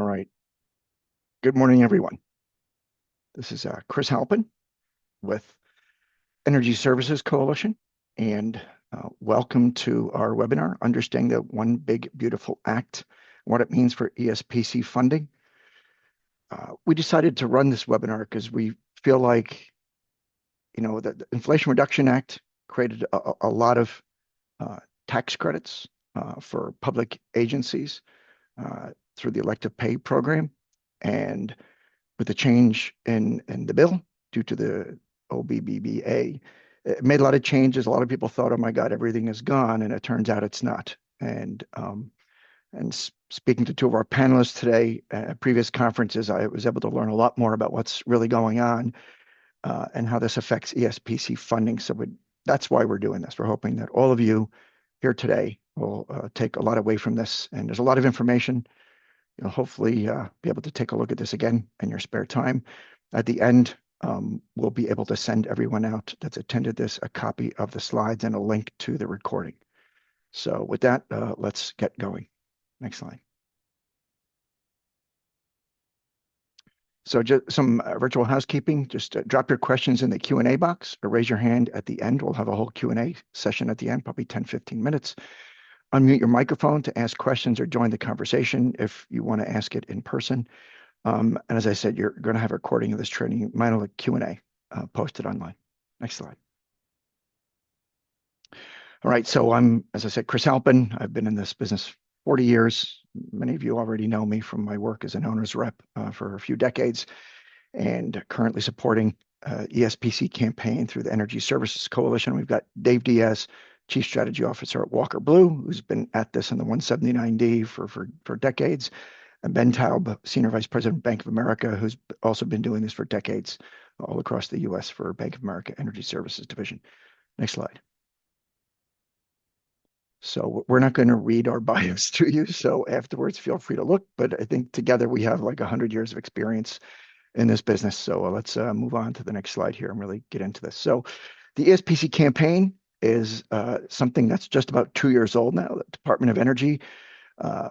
All right. Good morning, everyone. This is Chris Halpin with Energy Services Coalition, and welcome to our webinar, Understanding the One Big Beautiful Act, what it means for ESPC funding. We decided to run this webinar because we feel like, the Inflation Reduction Act created a lot of tax credits for public agencies through the elective pay program. And with the change in the bill due to the OBBBA, it made a lot of changes. A lot of people thought, oh my God, everything is gone. And it turns out it's not. And speaking to two of our panelists today at previous conferences, I was able to learn a lot more about what's really going on and how this affects ESPC funding. So that's why we're doing this. We're hoping that all of you here today will take a lot away from this. And there's a lot of information. You'll hopefully be able to take a look at this again in your spare time. At the end, we'll be able to send everyone out that's attended this a copy of the slides and a link to the recording. So with that, let's get going. Next slide. So just some virtual housekeeping. Just drop your questions in the Q&A box or raise your hand at the end. We'll have a whole Q&A session at the end, probably 10, 15 minutes. Unmute your microphone to ask questions or join the conversation if you want to ask it in person. And as I said, you're going to have a recording of this training, minor Q&A posted online. Next slide. All right, so I'm, as I said, Chris Halpin. I've been in this business 40 years. Many of you already know me from my work as an owner's rep for a few decades, and currently supporting ESPC campaign through the Energy Services Coalition. We've got Dave Diaz, Chief Strategy Officer at Walker Blue, who's been at this in the 179D for decades. And Ben Taub, Senior Vice President, Bank of America, who's also been doing this for decades all across the U.S. for Bank of America Energy Services Division. Next slide. So we're not going to read our bios to you. So afterwards, feel free to look. But I think together we have like 100 years of experience in this business. So let's move on to the next slide here and really get into this. So the ESPC campaign is something that's just about 2 years old now. The Department of Energy,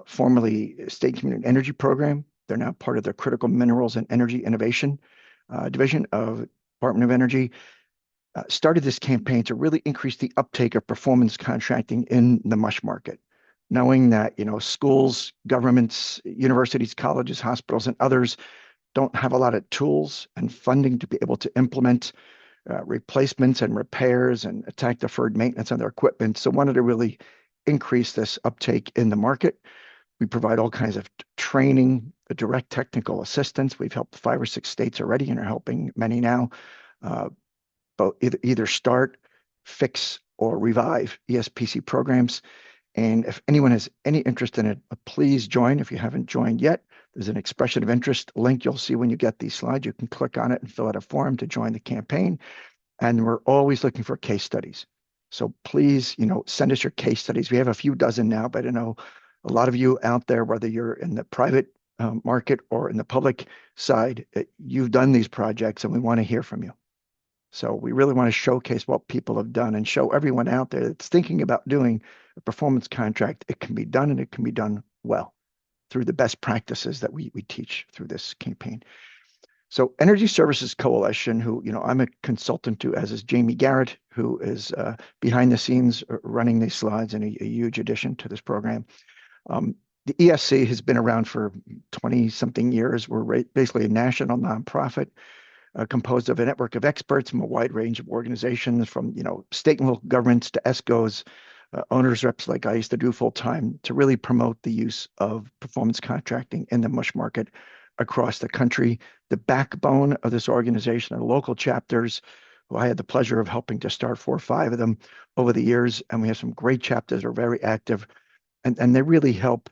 formerly State Community Energy Program. They're now part of the Critical Minerals and Energy Innovation Division of Department of Energy. Started this campaign to really increase the uptake of performance contracting in the MUSH market, knowing that schools, governments, universities, colleges, hospitals, and others don't have a lot of tools and funding to be able to implement replacements and repairs and attack deferred maintenance on their equipment. So wanted to really increase this uptake in the market. We provide all kinds of training, direct technical assistance. We've helped 5 or 6 states already and are helping many now, both either start, fix, or revive ESPC programs. And if anyone has any interest in it, please join. If you haven't joined yet, there's an expression of interest link you'll see when you get these slides. You can click on it and fill out a form to join the campaign. And we're always looking for case studies. So please, send us your case studies. We have a few dozen now, but I know a lot of you out there, whether you're in the private market or in the public side, you've done these projects and we want to hear from you. So we really want to showcase what people have done and show everyone out there that's thinking about doing a performance contract. It can be done and it can be done well through the best practices that we teach through this campaign. So Energy Services Coalition, who I'm a consultant to, as is Jamie Garrett, who is behind the scenes running these slides and a huge addition to this program. The ESC has been around for 20-something years. We're basically a national nonprofit composed of a network of experts from a wide range of organizations, from state and local governments to ESCOs, owners reps like I used to do full time, to really promote the use of performance contracting in the MUSH market across the country. The backbone of this organization are local chapters, who I had the pleasure of helping to start 4 or 5 of them over the years, and we have some great chapters that are very active, and they really help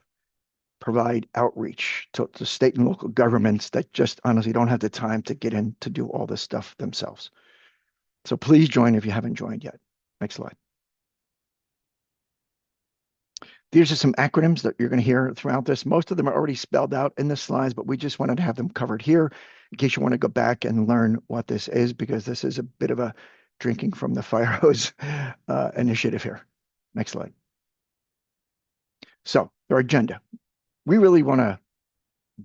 provide outreach to state and local governments that just honestly don't have the time to get in to do all this stuff themselves. So please join if you haven't joined yet. Next slide. These are some acronyms that you're going to hear throughout this. Most of them are already spelled out in the slides, but we just wanted to have them covered here in case you want to go back and learn what this is, because this is a bit of a drinking from the fire hose initiative here. Next slide. So our agenda. We really want to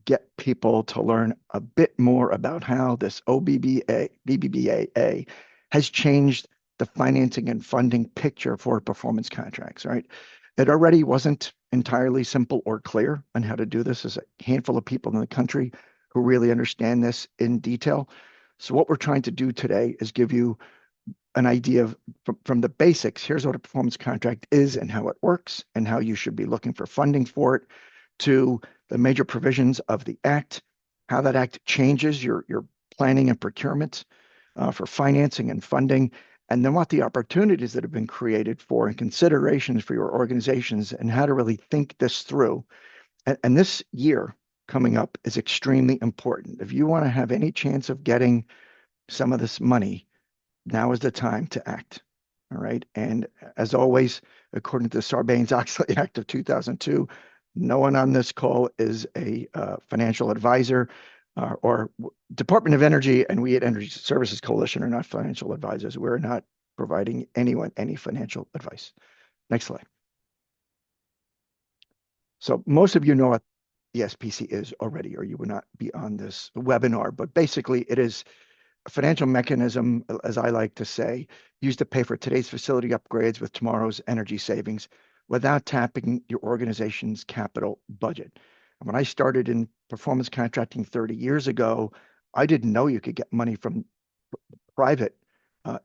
get people to learn a bit more about how this OBBBA has changed the financing and funding picture for performance contracts, right? It already wasn't entirely simple or clear on how to do this. There's a handful of people in the country who really understand this in detail. So what we're trying to do today is give you an idea of from the basics. Here's what a performance contract is and how it works and how you should be looking for funding for it, to the major provisions of the Act, how that Act changes your planning and procurement for financing and funding, and then what the opportunities that have been created for and considerations for your organizations and how to really think this through. And this year coming up is extremely important. If you want to have any chance of getting some of this money, now is the time to act. All right. And as always, according to the Sarbanes-Oxley Act of 2002, no one on this call is a financial advisor or Department of Energy, and we at Energy Services Coalition are not financial advisors. We're not providing anyone any financial advice. Next slide. So most of you know what ESPC is already, or you would not be on this webinar, but basically it is a financial mechanism, as I like to say, used to pay for today's facility upgrades with tomorrow's energy savings without tapping your organization's capital budget. And when I started in performance contracting 30 years ago, I didn't know you could get money from private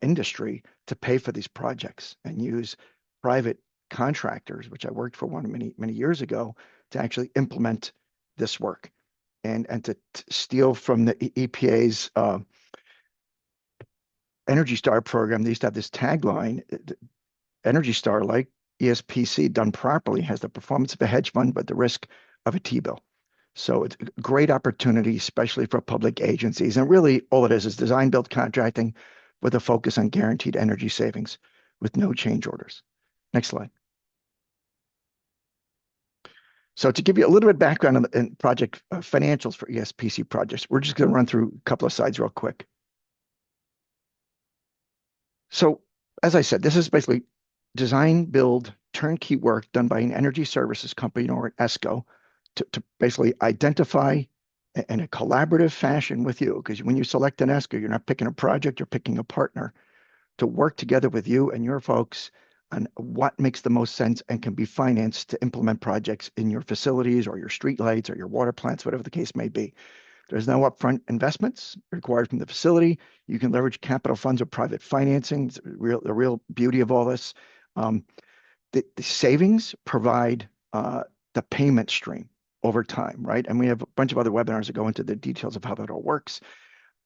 industry to pay for these projects and use private contractors, which I worked for one many years ago, to actually implement this work and to steal from the EPA's Energy Star program. They used to have this tagline: Energy Star, like ESPC done properly, has the performance of a hedge fund, but the risk of a T-bill. So it's a great opportunity, especially for public agencies. And really all it is design build contracting with a focus on guaranteed energy savings with no change orders. Next slide. So to give you a little bit of background on the project financials for ESPC projects, we're just going to run through a couple of slides real quick. So as I said, this is basically design, build, turnkey work done by an energy services company or an ESCO to basically identify in a collaborative fashion with you. Because when you select an ESCO, you're not picking a project, you're picking a partner to work together with you and your folks on what makes the most sense and can be financed to implement projects in your facilities or your streetlights or your water plants, whatever the case may be. There's no upfront investments required from the facility. You can leverage capital funds or private financing. It's the real beauty of all this. The savings provide the payment stream over time, right? And we have a bunch of other webinars that go into the details of how that all works.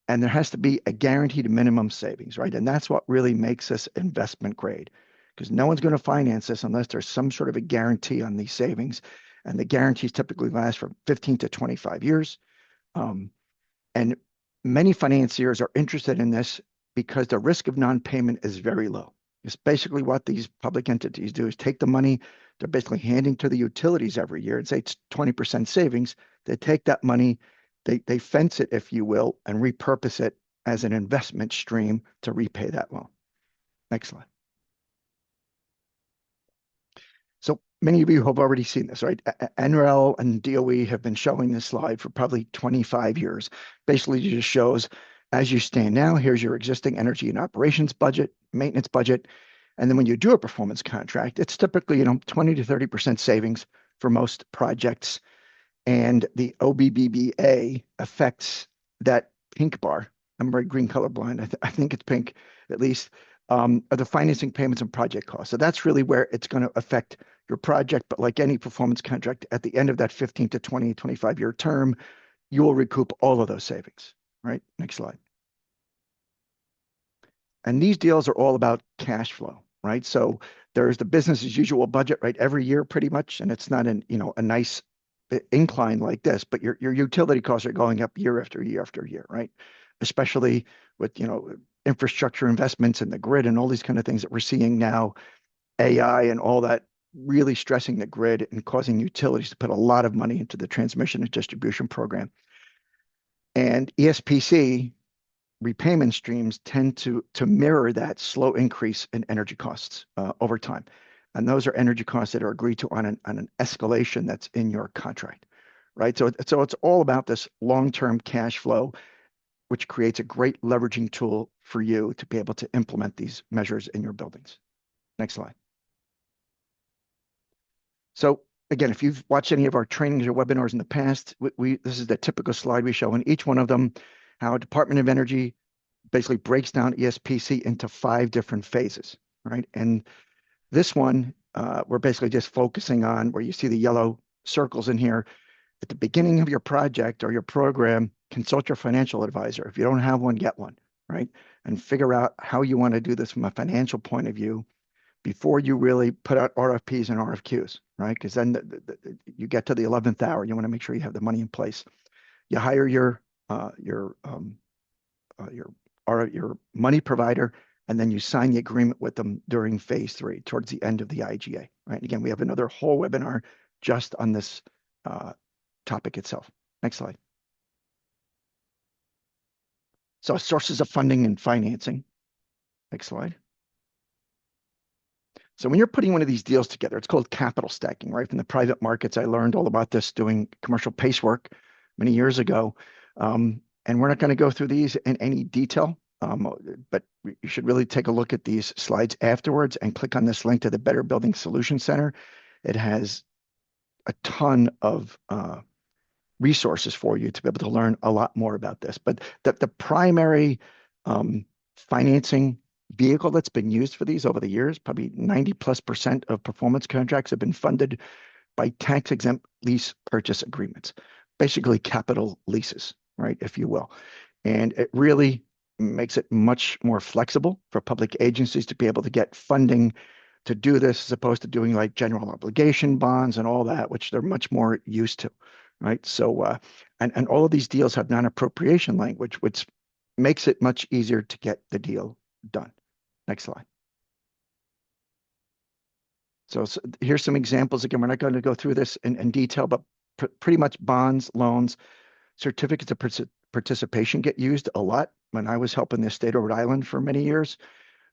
And there has to be a guaranteed minimum savings, right? And that's what really makes us investment grade, because no one's going to finance this unless there's some sort of a guarantee on these savings. And the guarantees typically last for 15 to 25 years. And many financiers are interested in this because the risk of non-payment is very low. It's basically what these public entities do is take the money they're basically handing to the utilities every year and say it's 20% savings. They take that money, they fence it, if you will, and repurpose it as an investment stream to repay that loan. Next slide. So many of you have already seen this, right? NREL and DOE have been showing this slide for probably 25 years. Basically, it just shows, as you stand now, here's your existing energy and operations budget, maintenance budget. And then when you do a performance contract, it's typically 20 to 30% savings for most projects. And the OBBBA affects that pink bar. I'm very green colorblind. I think it's pink, at least, are the financing payments and project costs. So that's really where it's going to affect your project. But like any performance contract, at the end of that 15 to 20, 25-year term, you will recoup all of those savings, right? Next slide. And these deals are all about cash flow, right? So there's the business as usual budget, right? Every year, pretty much. And it's not a nice incline like this, but your utility costs are going up year after year after year, right? Especially with, infrastructure investments in the grid and all these kind of things that we're seeing now, AI and all that, really stressing the grid and causing utilities to put a lot of money into the transmission and distribution program. And ESPC repayment streams tend to mirror that slow increase in energy costs over time. And those are energy costs that are agreed to on an escalation that's in your contract, right? So it's all about this long-term cash flow, which creates a great leveraging tool for you to be able to implement these measures in your buildings. Next slide. So again, if you've watched any of our trainings or webinars in the past, this is the typical slide we show in each one of them, how Department of Energy basically breaks down ESPC into 5 different phases, right? And this one, we're basically just focusing on where you see the yellow circles in here. At the beginning of your project or your program, consult your financial advisor. If you don't have one, get one, right? And figure out how you want to do this from a financial point of view before you really put out RFPs and RFQs, right? Because then you get to the 11th hour, you want to make sure you have the money in place. You hire your money provider, and then you sign the agreement with them during phase 3, towards the end of the IGA, right? Again, we have another whole webinar just on this topic itself. Next slide. So sources of funding and financing. Next slide. So when you're putting one of these deals together, it's called capital stacking, right? From the private markets, I learned all about this doing commercial pace work many years ago. And we're not going to go through these in any detail, but you should really take a look at these slides afterwards and click on this link to the Better Building Solution Center. It has a ton of resources for you to be able to learn a lot more about this. But the primary financing vehicle that's been used for these over the years, probably 90+% of performance contracts have been funded by tax-exempt lease purchase agreements, basically capital leases, right, if you will. And it really makes it much more flexible for public agencies to be able to get funding to do this, as opposed to doing like general obligation bonds and all that, which they're much more used to, right? So, and all of these deals have non-appropriation language, which makes it much easier to get the deal done. Next slide. So here's some examples. Again, we're not going to go through this in detail, but pretty much bonds, loans, certificates of participation get used a lot. When I was helping the state of Rhode Island for many years,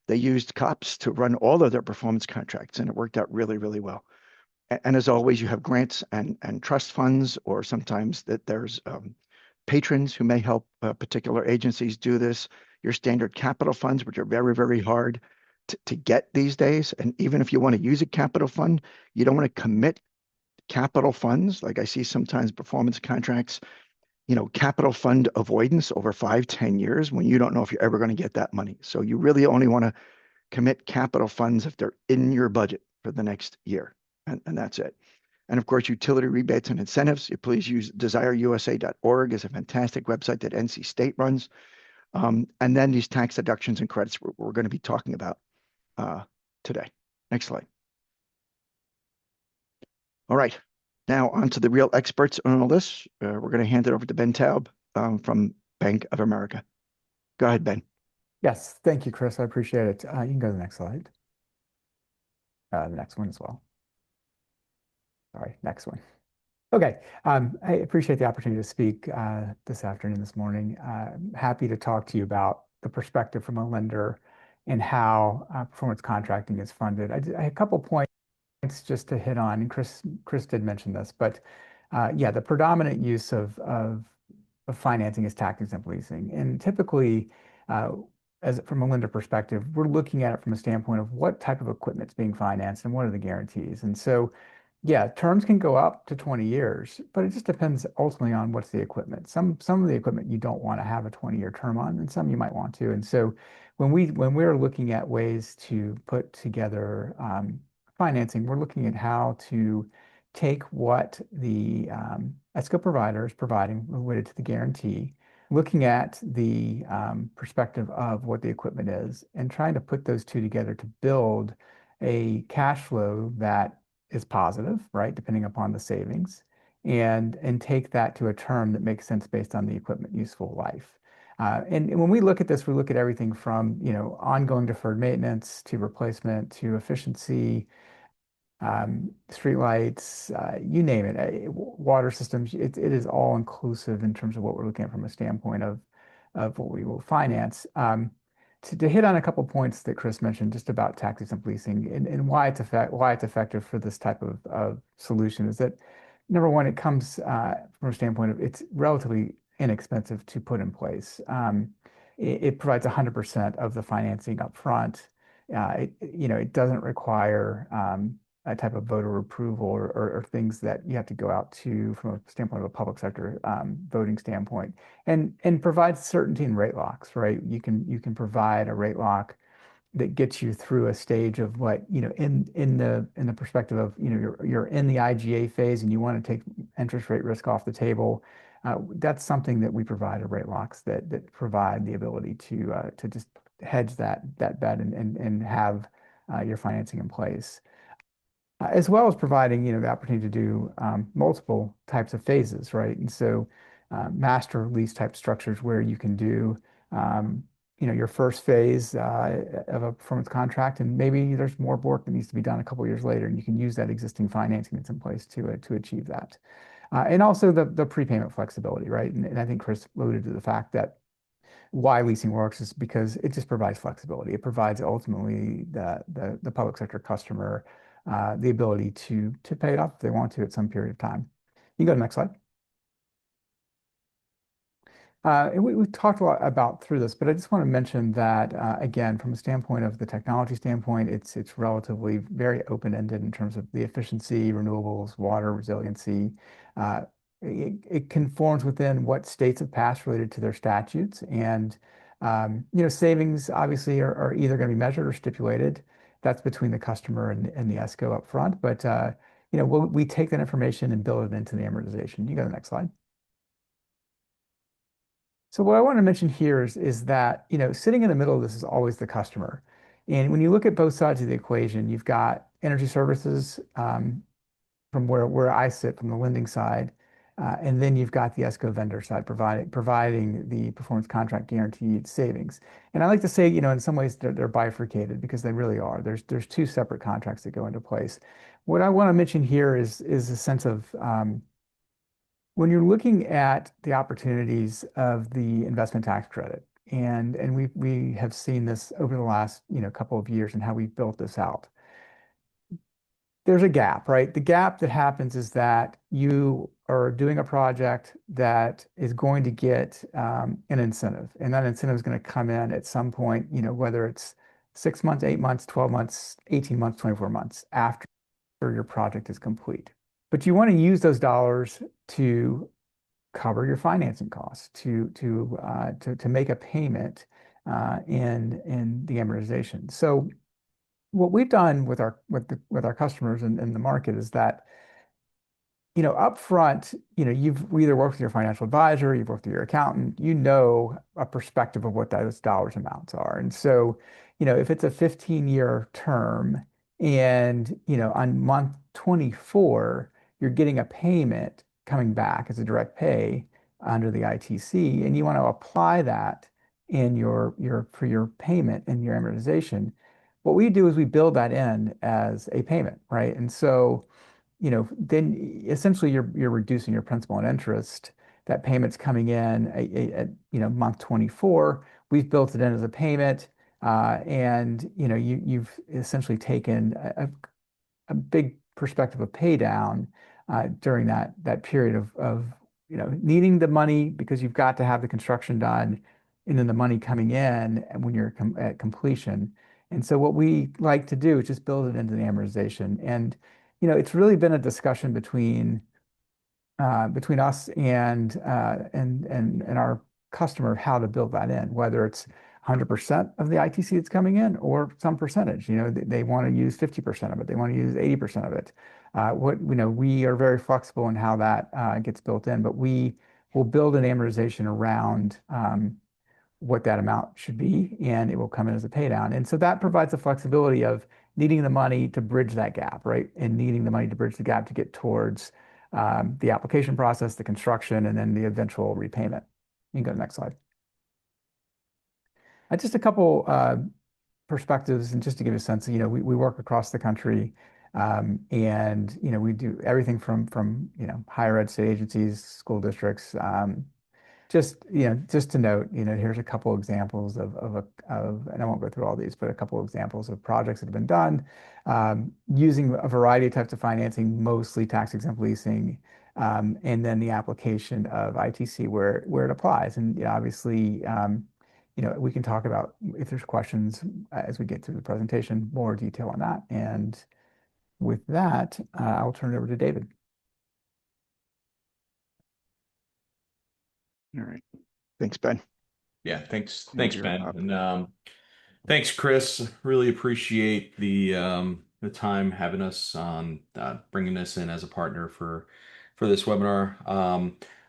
they used COPs to run all of their performance contracts, and it worked out really, really well. And as always, you have grants and trust funds, or sometimes that there's patrons who may help particular agencies do this. Your standard capital funds, which are very, very hard to get these days. And even if you want to use a capital fund, you don't want to commit capital funds. Like I see sometimes performance contracts, capital fund avoidance over 5-10 years when you don't know if you're ever going to get that money. So you really only want to commit capital funds if they're in your budget for the next year. And that's it. And of course, utility rebates and incentives. You please use desireusa.org is a fantastic website that NC State runs. And then these tax deductions and credits we're going to be talking about today. Next slide. All right. Now on to the real experts on all this. We're going to hand it over to Ben Taub from Bank of America. Go ahead, Ben. Yes, thank you, Chris. I appreciate it. You can go to the next slide. The next one as well. Sorry, next one. Okay, I appreciate the opportunity to speak this afternoon, this morning. Happy to talk to you about the perspective from a lender and how performance contracting is funded. I have a couple points just to hit on, and Chris did mention this, but yeah, the predominant use of financing is tax-exempt leasing, and typically, from a lender perspective, we're looking at it from a standpoint of what type of equipment is being financed and what are the guarantees, and so. Yeah, terms can go up to 20 years, but it just depends ultimately on what's the equipment. Some of the equipment you don't want to have a 20-year term on, and some you might want to. And so when we're looking at ways to put together financing, we're looking at how to take what the ESCO provider is providing related to the guarantee, looking at the perspective of what the equipment is, and trying to put those two together to build a cash flow that is positive, right, depending upon the savings, and take that to a term that makes sense based on the equipment useful life. And when we look at this, we look at everything from ongoing deferred maintenance to replacement to efficiency, streetlights, you name it, water systems. It is all inclusive in terms of what we're looking at from a standpoint of what we will finance. To hit on a couple points that Chris mentioned just about tax-exempt leasing and why it's effective for this type of solution is that, number one, it comes from a standpoint of it's relatively inexpensive to put in place. It provides 100% of the financing up front. It doesn't require a type of voter approval or things that you have to go out to from a standpoint of a public sector voting standpoint, and provides certainty in rate locks, right? You can provide a rate lock that gets you through a stage of what, in the perspective of, you're in the IGA phase and you want to take interest rate risk off the table. That's something that we provide, are rate locks that provide the ability to just hedge that bet and have your financing in place. As well as providing, the opportunity to do multiple types of phases, right? And so master lease type structures where you can do, your first phase of a performance contract, and maybe there's more work that needs to be done a couple of years later, and you can use that existing financing that's in place to achieve that. And also the prepayment flexibility, right? And I think Chris alluded to the fact that why leasing works is because it just provides flexibility. It provides ultimately the public sector customer the ability to pay it off if they want to at some period of time. You can go to the next slide. And we've talked a lot about through this, but I just want to mention that, again, from a standpoint of the technology standpoint, it's relatively very open-ended in terms of the efficiency, renewables, water resiliency. It conforms within what states have passed related to their statutes. And, savings obviously are either going to be measured or stipulated. That's between the customer and the ESCO up front. But, we take that information and build it into the amortization. You can go to the next slide. So what I want to mention here is that, sitting in the middle of this is always the customer. And when you look at both sides of the equation, you've got energy services from where I sit from the lending side, and then you've got the ESCO vendor side providing the performance contract guaranteed savings. And I like to say, in some ways they're bifurcated because they really are. There's two separate contracts that go into place. What I want to mention here is a sense of when you're looking at the opportunities of the investment tax credit, and we have seen this over the last couple of years and how we've built this out. There's a gap, right? The gap that happens is that you are doing a project that is going to get an incentive, and that incentive is going to come in at some point, whether it's 6 months, 8 months, 12 months, 18 months, 24 months after your project is complete. But you want to use those dollars to cover your financing costs, to make a payment in the amortization. So what we've done with our customers in the market is that, up front, you've either worked with your financial advisor, you've worked with your accountant, a perspective of what those dollars amounts are. And so, if it's a 15-year term and, on month 24, you're getting a payment coming back as a direct pay under the ITC, and you want to apply that in for your payment and your amortization. What we do is we build that in as a payment, right? And so, then essentially you're reducing your principal and interest. That payment's coming in at month 24. We've built it in as a payment, and you've essentially taken a big perspective of pay down during that period of needing the money because you've got to have the construction done, and then the money coming in when you're at completion. And so what we like to do is just build it into the amortization. And it's really been a discussion between us and our customer of how to build that in, whether it's 100% of the ITC that's coming in or some percentage. They want to use 50% of it. They want to use 80% of it. We are very flexible in how that gets built in, but we will build an amortization around what that amount should be, and it will come in as a pay down. And so that provides the flexibility of needing the money to bridge that gap, right? And needing the money to bridge the gap to get towards the application process, the construction, and then the eventual repayment. You can go to the next slide. Just a couple perspectives, and just to give you a sense, we work across the country, and we do everything from higher ed state agencies, school districts, just to note, here's a couple examples and I won't go through all these, but a couple examples of projects that have been done using a variety of types of financing, mostly tax-exempt leasing, and then the application of ITC where it applies. And obviously, we can talk about if there's questions as we get through the presentation, more detail on that. And with that, I'll turn it over to David. All right. Thanks, Ben. Yeah, thanks, And you're Ben, up. and thanks, Chris. Really appreciate the time having us on, bringing us in as a partner for this webinar.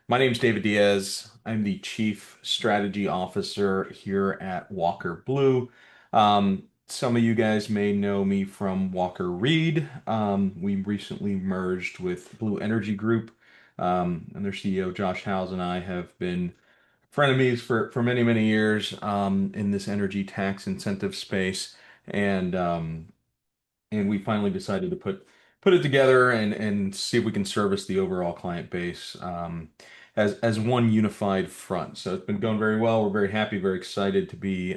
My name's David Diaz. I'm the Chief Strategy Officer here at Walker Blue. Some of you guys may know me from Walker Reed. We recently merged with Blue Energy Group, and their CEO Josh Howes and I have been frenemies for many, many years in this energy tax incentive space. And we finally decided to put it together and see if we can service the overall client base as one unified front. So it's been going very well. We're very happy, very excited to be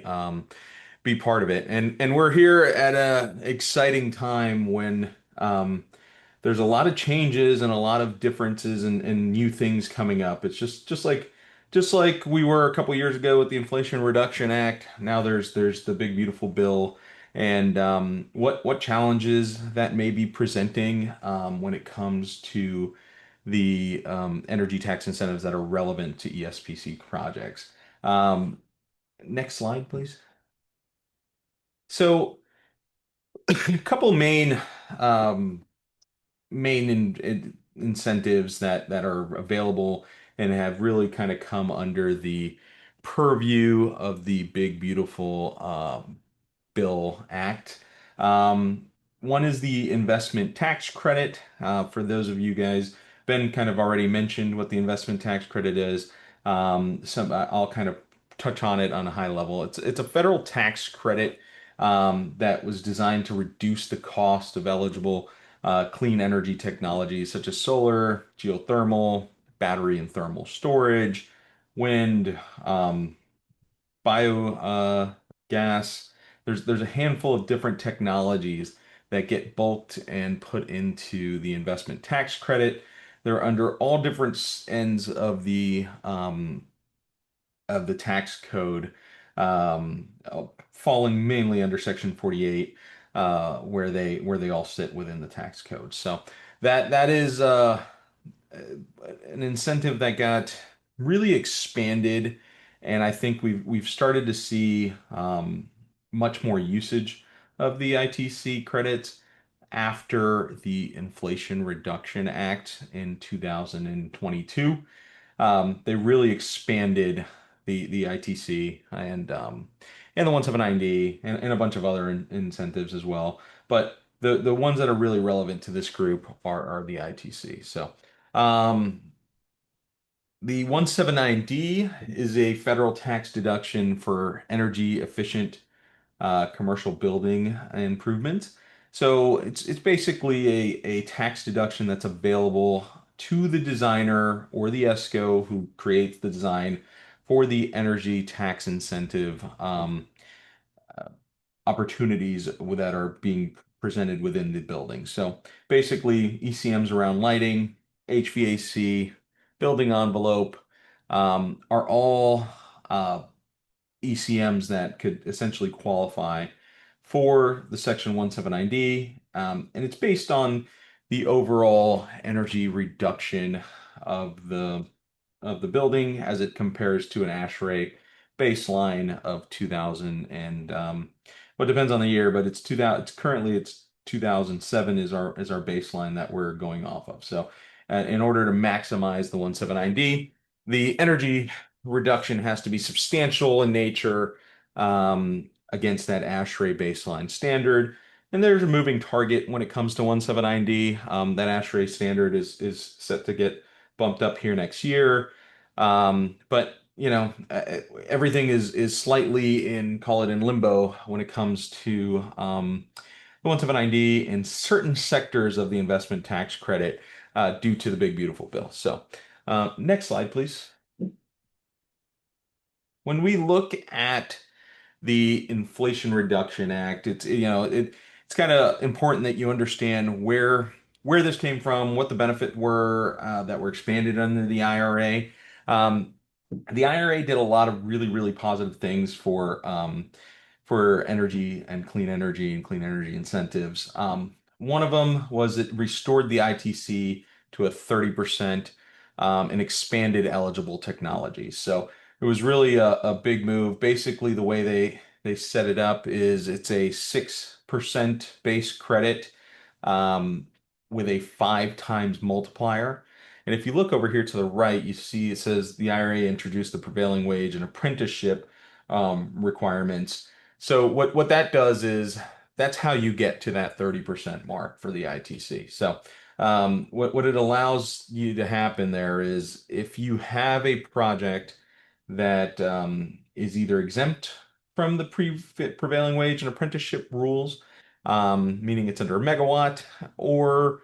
part of it. And we're here at a exciting time when there's a lot of changes and a lot of differences and new things coming up. It's just like we were a couple years ago with the Inflation Reduction Act. Now there's the big beautiful bill, and what challenges that may be presenting when it comes to the energy tax incentives that are relevant to ESPC projects. Next slide, please. So a couple um, main incentives that are available and have really kind of come under the purview of the Big Beautiful Bill Act. Um, One is the investment tax credit. For those of you guys, Ben kind of already mentioned what the investment tax credit is. I'll kind of touch on it on a high level. It's a federal tax credit that was designed to reduce the cost of eligible clean energy technologies such as solar, geothermal, battery and thermal storage, wind, bio gas. There's a handful of different technologies that get bulked and put into the investment tax credit. They're under all different ends of the tax code, falling mainly under Section 48, where they all sit within the tax code. So that is an incentive that got really expanded, and I think we've started to see much more usage of the ITC credits after the Inflation Reduction Act in 2022. They really expanded the ITC and the 179D and a bunch of other incentives as well. But the ones that are really relevant to this group are the ITC. So um, the 179D is a federal tax deduction for energy efficient commercial building improvements. So it's basically a tax deduction that's available to the designer or the ESCO who creates the design for the energy tax incentive opportunities that are being presented within the building. So basically, ECMs around lighting, HVAC, building envelope are all ECMs that could essentially qualify for the Section 179D. And it's based on the overall energy reduction of the building as it compares to an ASHRAE baseline of 2000 and well, it depends on the year, but it's 2000. It's currently it's 2007 is our baseline that we're going off of. So, in order to maximize the 179D, the energy reduction has to be substantial in nature against that ASHRAE baseline standard. And there's a moving target when it comes to 179D. That ASHRAE standard is set to get bumped up here next year. But everything is slightly call it in limbo when it comes to the 179D in certain sectors of the investment tax credit due to the big beautiful bill. So next slide, please. when we look at the Inflation Reduction Act, it's kind of important that you understand where this came from, what the benefit were that were expanded under the IRA. Um, the IRA did a lot of really, really positive things for energy and clean energy incentives. One of them was it restored the ITC to a 30% and expanded eligible technologies. So it was really a big move. Basically, the way they set it up is it's a 6% base credit with a 5 times multiplier. And if you look over here to the right, you see it says the IRA introduced the prevailing wage and apprenticeship requirements. So what that does is that's how you get to that 30% mark for the ITC. So what it allows you to happen there is if you have a project that is either exempt from the prevailing wage and apprenticeship rules, meaning it's under a megawatt, or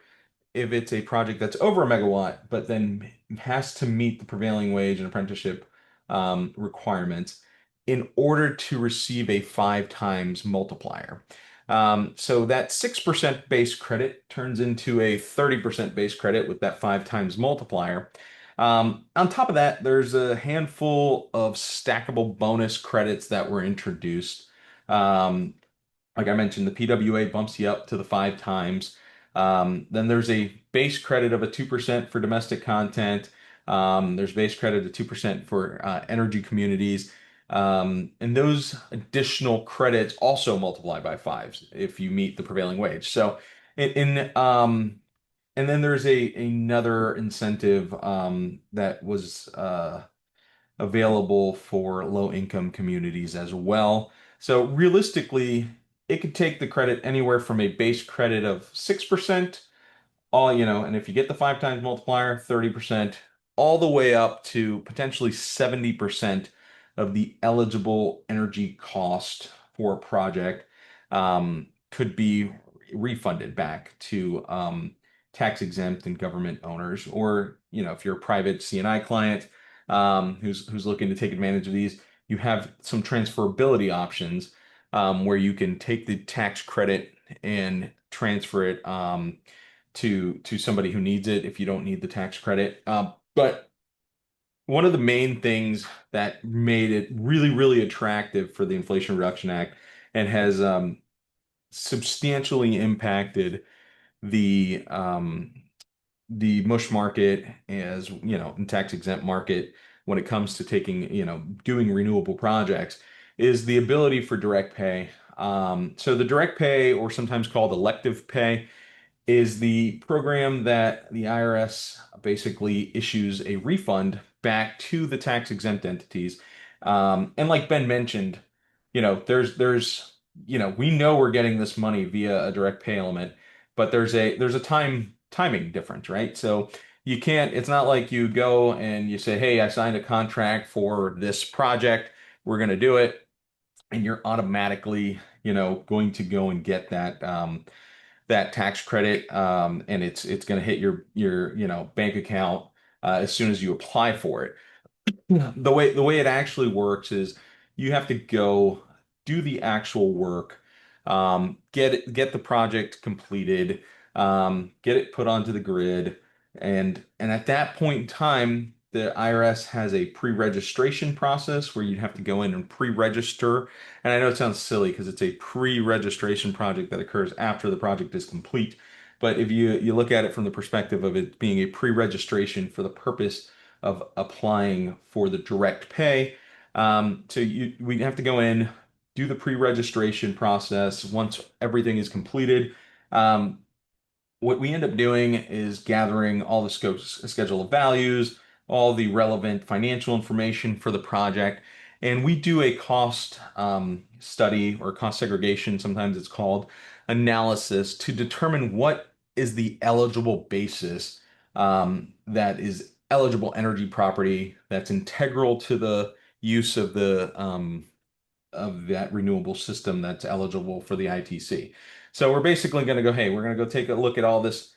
if it's a project that's over a megawatt, but then has to meet the prevailing wage and apprenticeship requirements in order to receive a 5 times multiplier. So that 6% base credit turns into a 30% base credit with that 5 times multiplier. On top of that, there's a handful of stackable bonus credits that were introduced. Like I mentioned, the PWA bumps you up to the 5 times. Then there's a base credit of a 2% for domestic content. There's base credit of 2% for energy communities. And those additional credits also multiply by 5 if you meet the prevailing wage. So and then there's another incentive that was available for low income communities as well. So realistically, it could take the credit anywhere from a base credit of 6%, and if you get the 5 times multiplier, 30%, all the way up to potentially 70% of the eligible energy cost for a project could be refunded back to tax exempt and government owners, or if you're a private C&I client who's looking to take advantage of these, you have some transferability options where you can take the tax credit and transfer it to somebody who needs it if you don't need the tax credit. But one of the main things that made it really, really attractive for the Inflation Reduction Act and has substantially impacted the MUSH market, as and tax exempt market when it comes to doing renewable projects, is the ability for direct pay. So the direct pay, or sometimes called elective pay, is the program that the IRS basically issues a refund back to the tax exempt entities. And like Ben mentioned, we know we're getting this money via a direct pay element, but there's a timing difference, right? So it's not like you go and you say, hey, I signed a contract for this project, we're going to do it, and you're automatically, going to go and get that tax credit, and it's going to hit your bank account as soon as you apply for it. The way it actually works is you have to go do the actual work, get the project completed, get it put onto the grid, and at that point in time, the IRS has a pre-registration process where you have to go in and pre-register. And I know it sounds silly because it's a pre-registration project that occurs after the project is complete. But if you look at it from the perspective of it being a pre-registration for the purpose of applying for the direct pay, we have to go in, do the pre-registration process. Once everything is completed, what we end up doing is gathering all the schedule of values, all the relevant financial information for the project, and we do a cost study, or cost segregation, sometimes it's called, analysis to determine what is the eligible basis that is eligible energy property that's integral to the use of that renewable system that's eligible for the ITC. So we're basically going to go, hey, we're going to go take a look at all this,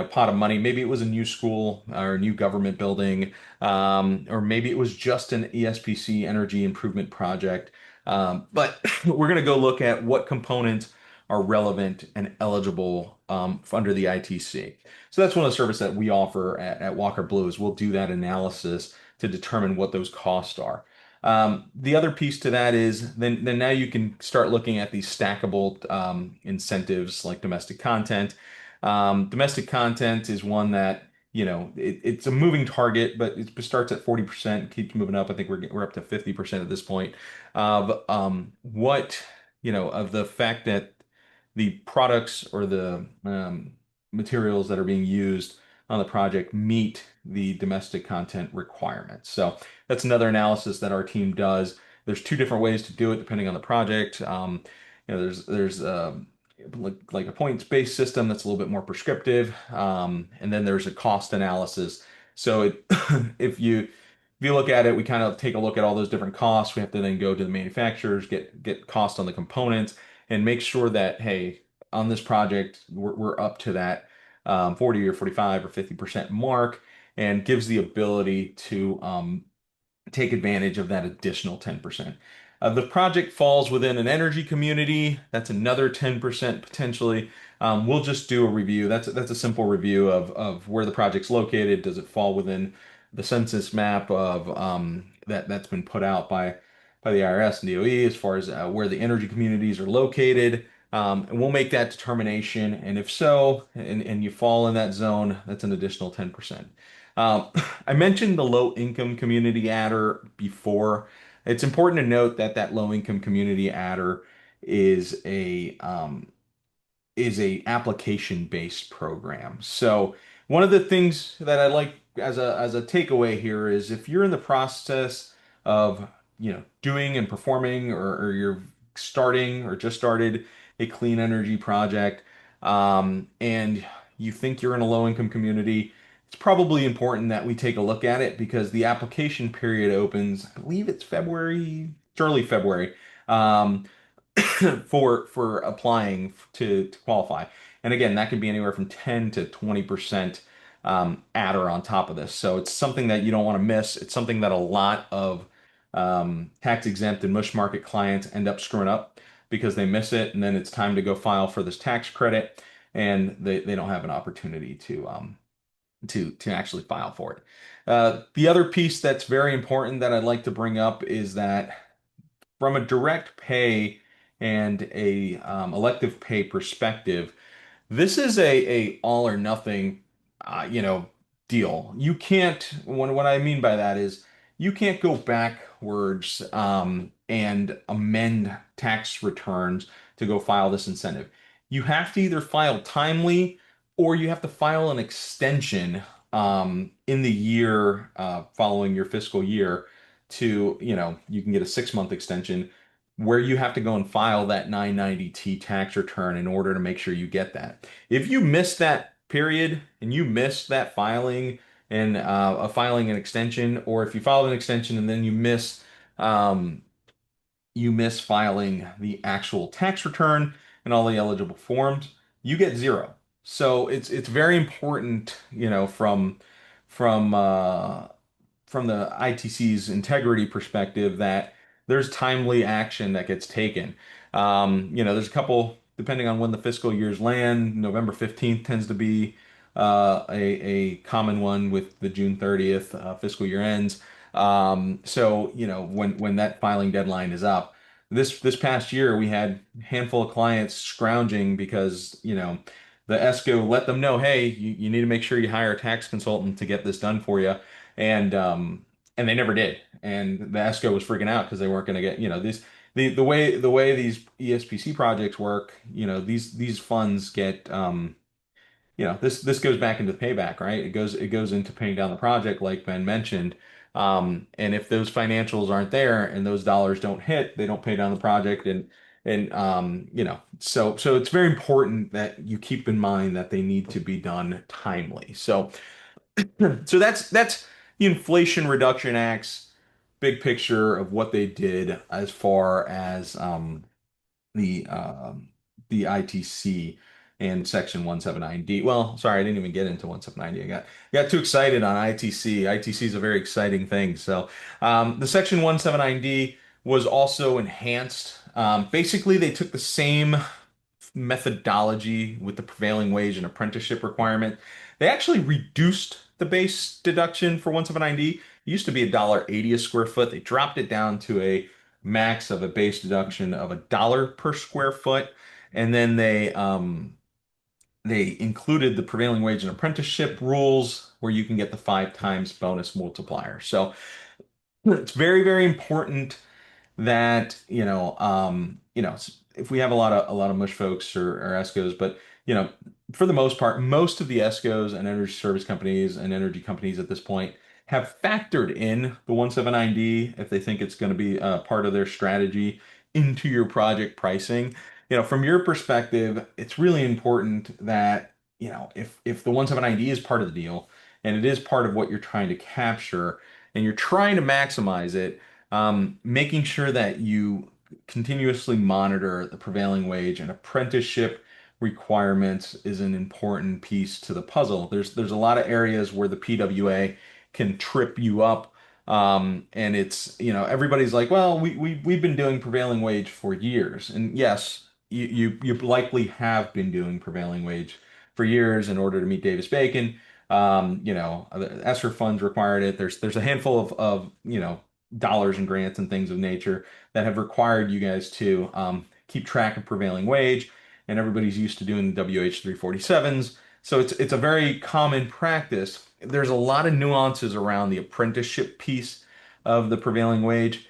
pot of money. Maybe it was a new school or a new government building, or maybe it was just an ESPC energy improvement project. But we're going to go look at what components are relevant and eligible under the ITC. So that's one of the services that we offer at Walker Blue is we'll do that analysis to determine what those costs are. The other piece to that is then now you can start looking at these stackable incentives like domestic content. Domestic content is one that, it's a moving target, but it starts at 40%, keeps moving up. I think we're up to 50% at this point of of the fact that the products or the materials that are being used on the project meet the domestic content requirements. So that's another analysis that our team does. There's two different ways to do it depending on the project. There's like a points-based system that's a little bit more prescriptive, and then there's a cost analysis. So if you look at it, we kind of take a look at all those different costs. We have to then go to the manufacturers, get cost on the components, and make sure that, hey, on this project, we're up to that 40 or 45 or 50% mark, and gives the ability to take advantage of that additional 10%. The project falls within an energy community. That's another 10% potentially. We'll just do a review. That's a simple review of where the project's located. Does it fall within the census map of that's been put out by the IRS and DOE as far as where the energy communities are located? And we'll make that determination. And if so, and you fall in that zone, that's an additional 10%. I mentioned the low income community adder before. It's important to note that that low income community adder is a application based program. So one of the things that I like as a takeaway here is if you're in the process of doing and performing, or you're starting or just started a clean energy project, and you think you're in a low income community, it's probably important that we take a look at it because the application period opens, I believe it's February, it's early February, for applying to qualify. And again, that can be anywhere from 10 to 20% adder on top of this. So it's something that you don't want to miss. It's something that a lot of tax exempt and MUSH market clients end up screwing up because they miss it, and then it's time to go file for this tax credit, and they don't have an opportunity to actually file for it. The other piece that's very important that I'd like to bring up is that from a direct pay and a elective pay perspective, this is a all or nothing, deal. You can't. What I mean by that is you can't go backwards and amend tax returns to go file this incentive. You have to either file timely or you have to file an extension in the year following your fiscal year to, you can get a 6 month extension where you have to go and file that 990T tax return in order to make sure you get that. If you miss that period and you miss that filing and filing an extension, or if you filed an extension and then um, you miss filing the actual tax return and all the eligible forms, you get zero. So it's very important, from from the ITC's integrity perspective that there's timely action that gets taken. There's a couple, depending on when the fiscal years land, November 15th tends to be a common one with the June 30th fiscal year ends. So, when that filing deadline is up, this past year we had a handful of clients scrounging because, the ESCO let them know, hey, you need to make sure you hire a tax consultant to get this done for you. And they never did. And the ESCO was freaking out because they weren't going to get, the way these ESPC projects work, these funds get this goes back into the payback, right? It goes into paying down the project, like Ben mentioned. And if those financials aren't there and those dollars don't hit, they don't pay down the project. So it's very important that you keep in mind that they need to be done timely. So that's the Inflation Reduction Act's big picture of what they did as far as the ITC and Section 179D. Well, sorry, I didn't even get into 179D. I got too excited on ITC. ITC is a very exciting thing. So the Section 179D was also enhanced. Basically, they took the same methodology with the prevailing wage and apprenticeship requirement. They actually reduced the base deduction for 179D. It used to be $1.80 a square foot. They dropped it down to a max of a base deduction of $1 per square foot. And then they included the prevailing wage and apprenticeship rules where you can get the 5 times bonus multiplier. So it's very, very important that if we have a lot of mush folks or ESCOs, but for the most part, most of the ESCOs and energy service companies and energy companies at this point have factored in the 179D if they think it's going to be part of their strategy into your project pricing. From your perspective, it's really important that if the 179D is part of the deal and it is part of what you're trying to capture and you're trying to maximize it, making sure that you continuously monitor the prevailing wage and apprenticeship requirements is an important piece to the puzzle. There's a lot of areas where the PWA can trip you up. And it's, everybody's like, well, we've been doing prevailing wage for years. And yes, you likely have been doing prevailing wage for years in order to meet Davis-Bacon. The ESSER funds required it. There's a handful of dollars and grants and things of nature that have required you guys to keep track of prevailing wage, and everybody's used to doing the WH 347s. So it's a very common practice. There's a lot of nuances around the apprenticeship piece of the prevailing wage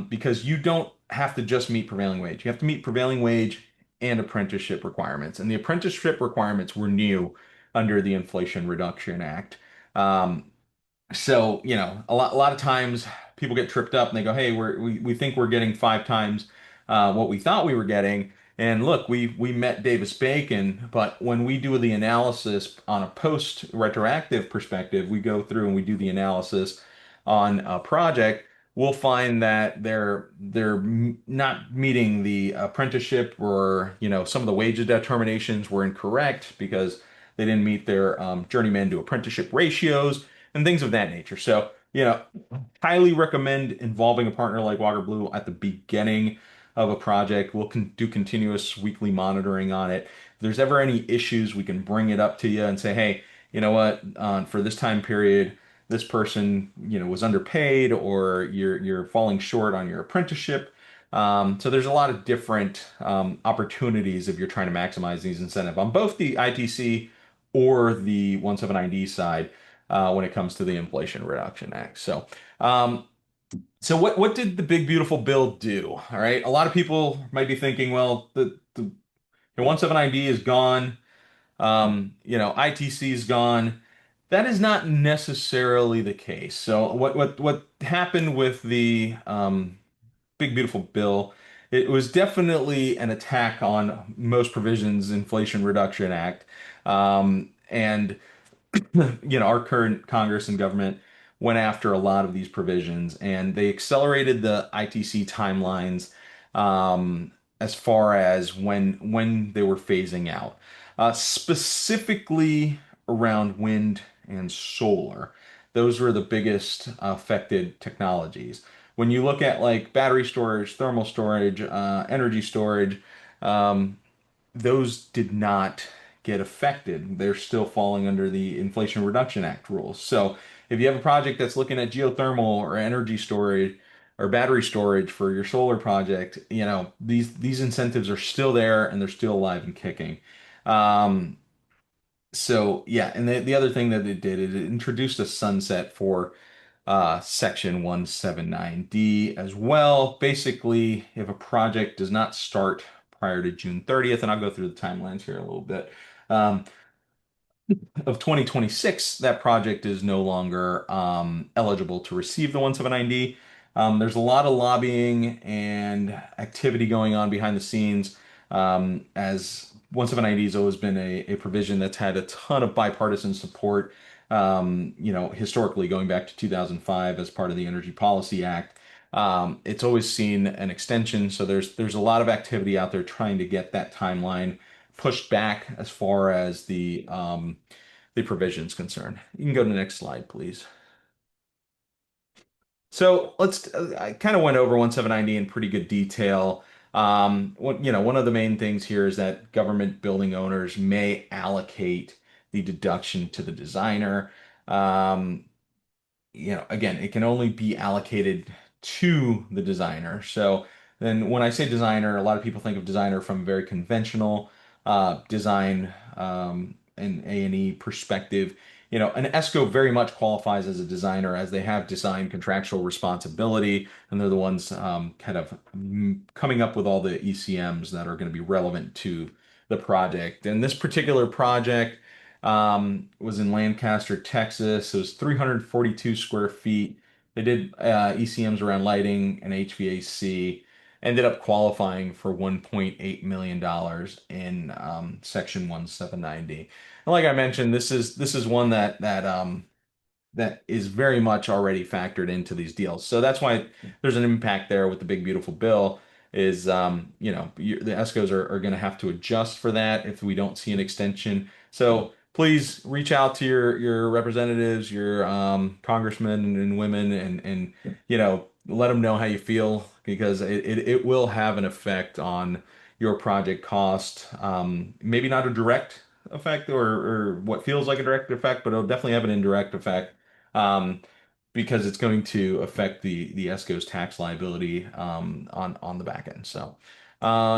because you don't have to just meet prevailing wage. You have to meet prevailing wage and apprenticeship requirements. And the apprenticeship requirements were new under the Inflation Reduction Act. So, a lot of times people get tripped up and they go, hey, we think we're getting 5 times what we thought we were getting. And look, we met Davis-Bacon, but when we do the analysis on a post-retroactive perspective, we go through and we do the analysis on a project, we'll find that they're not meeting the apprenticeship, or some of the wage determinations were incorrect because they didn't meet their journeyman to apprenticeship ratios and things of that nature. So, highly recommend involving a partner like Water Blue at the beginning of a project. We'll do continuous weekly monitoring on it. If there's ever any issues, we can bring it up to you and say, hey, you know what, for this time period, this person, was underpaid, or you're falling short on your apprenticeship. So there's a lot of different opportunities if you're trying to maximize these incentives on both the ITC or the 179D side when it comes to the Inflation Reduction Act. So what did the big beautiful bill do? All right, a lot of people might be thinking, well, the 179D is gone, ITC is gone. That is not necessarily the case. So what happened with the big beautiful bill? It was definitely an attack on most provisions Inflation Reduction Act, and our current Congress and government went after a lot of these provisions, and they accelerated the ITC timelines as far as when they were phasing out, specifically around wind and solar. Those were the biggest affected technologies. When you look at like battery storage, thermal storage, energy storage, those did not get affected. They're still falling under the Inflation Reduction Act rules. So if you have a project that's looking at geothermal or energy storage or battery storage for your solar project, these incentives are still there and they're still alive and kicking. So yeah, and the other thing that it did, it introduced a sunset for Section 179D as well. Basically, if a project does not start prior to June 30th, and I'll go through the timelines here a little bit, of 2026, that project is no longer eligible to receive the 179D. There's a lot of lobbying and activity going on behind the scenes, as 179D has always been a provision that's had a ton of bipartisan support, historically going back to 2005 as part of the Energy Policy Act. It's always seen an extension, so there's a lot of activity out there trying to get that timeline pushed back as far as the provision's concerned. You can go to the next slide, please. So I kind of went over 1790 in pretty good detail. One of the main things here is that government building owners may allocate the deduction to the designer. Um, again, it can only be allocated to the designer. So then when I say designer, a lot of people think of designer from a very conventional design and A&E perspective. An ESCO very much qualifies as a designer as they have design contractual responsibility, and they're the ones kind of coming up with all the ECMs that are going to be relevant to the project. And this particular project was in Lancaster, Texas. It was 342 square feet. They did ECMs around lighting and HVAC. Ended up qualifying for $1.8 million in Section 1790. And like I mentioned, this is one that is very much already factored into these deals. So that's why there's an impact there with the big beautiful bill is the ESCOs are going to have to adjust for that if we don't see an extension. So please reach out to your representatives, your congressmen and women, and let them know how you feel because it will have an effect on your project cost. Maybe not a direct effect or what feels like a direct effect, but it'll definitely have an indirect effect um, because it's going to affect the ESCO's tax liability on the back end. So,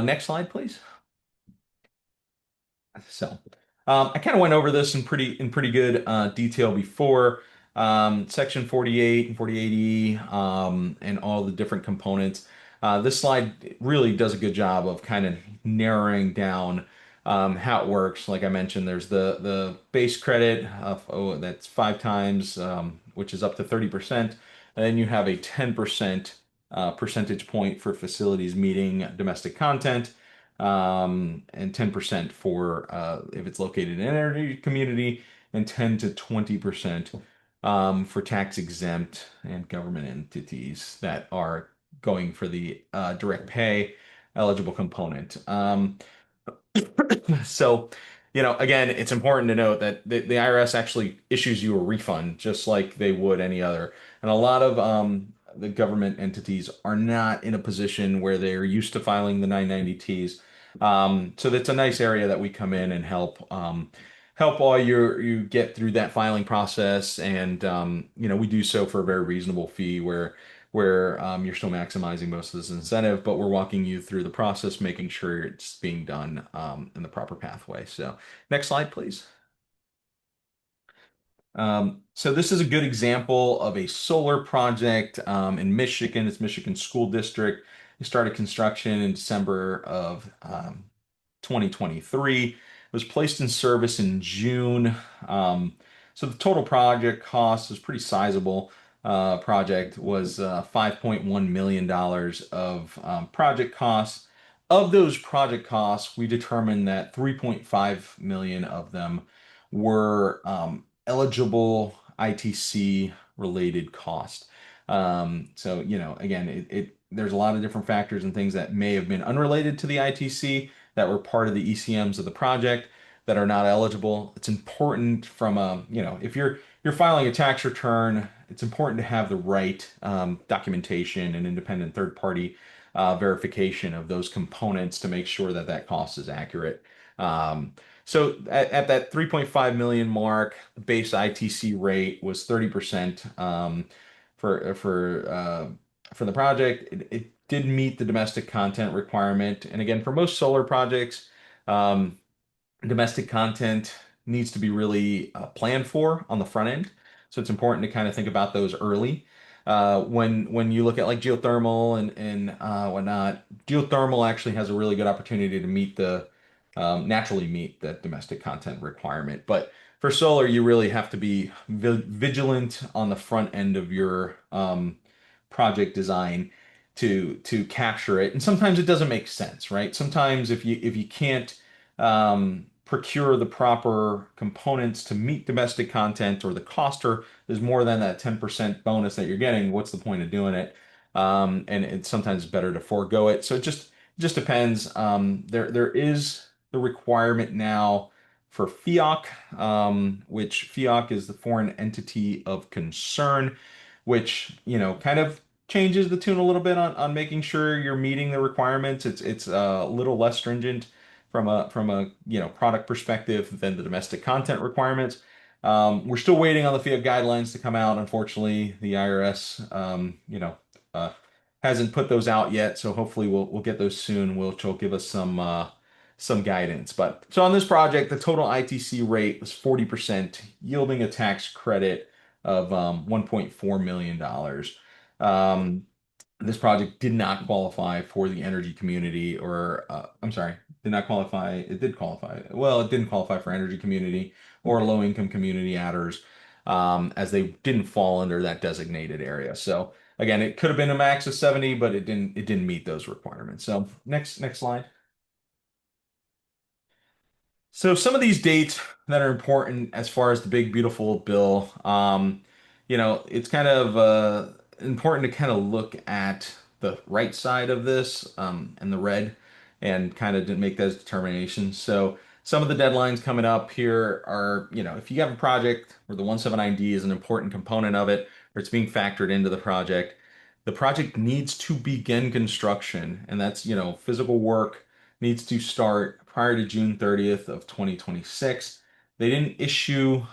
next slide, please. So, I kind of went over this in pretty good detail before. Section 48 and 48E and all the different components. This slide really does a good job of kind of narrowing down how it works. Like I mentioned, there's the base credit of that's 5 times, which is up to 30%, and then you have a 10% percentage point for facilities meeting domestic content and 10% for if it's located in an energy community, and 10 to 20% for tax exempt and government entities that are going for the direct pay eligible component. So, again, it's important to note that the IRS actually issues you a refund just like they would any other. And a lot of the government entities are not in a position where they're used to filing the 990Ts. So that's a nice area that we come in and help all you get through that filing process. And we do so for a very reasonable fee where you're still maximizing most of this incentive, but we're walking you through the process, making sure it's being done in the proper pathway. So next slide, please. So this is a good example of a solar project in Michigan. It's Michigan School District. They started construction in December of 2023. It was placed in service in June. So the total project cost is pretty sizable. Project was $5.1 million of project costs. Of those project costs, we determined that 3.5 million of them were eligible ITC related cost. So, again, there's a lot of different factors and things that may have been unrelated to the ITC that were part of the ECMs of the project that are not eligible. It's important from if you're filing a tax return, it's important to have the right documentation and independent third party verification of those components to make sure that that cost is accurate. So at that 3.5 million mark, the base ITC rate was 30% for the project. It did meet the domestic content requirement. And again, for most solar projects, domestic content needs to be really planned for on the front end. So it's important to kind of think about those early. When you look at like geothermal and whatnot, geothermal actually has a really good opportunity to naturally meet that domestic content requirement. But for solar, you really have to be vigilant on the front end of your project design to capture it. And sometimes it doesn't make sense, right? Sometimes if you can't procure the proper components to meet domestic content or the coster is more than that 10% bonus that you're getting, what's the point of doing it? And it's sometimes better to forego it. So it just depends. There is the requirement now for FEOC, which FEOC is the Foreign Entity of Concern, which, kind of changes the tune a little bit on making sure you're meeting the requirements. It's a little less stringent from a product perspective than the domestic content requirements. We're still waiting on the FEOC guidelines to come out. Unfortunately, the IRS, uh, hasn't put those out yet, so hopefully we'll get those soon, which will give us some guidance. But so on this project, the total ITC rate was 40%, yielding a tax credit of $1.4 million. This project did not qualify for the energy community, or I'm sorry, did not qualify. It did qualify. Well, it didn't qualify for energy community or low income community adders, as they didn't fall under that designated area. So again, it could have been a max of 70, but it didn't meet those requirements. So next slide. So some of these dates that are important as far as the big beautiful bill, it's kind of important to kind of look at the right side of this, and the red, and kind of make those determinations. So some of the deadlines coming up here are, if you have a project where the 179D is an important component of it, or it's being factored into the project needs to begin construction, and that's, physical work needs to start prior to June 30th of 2026. They didn't issue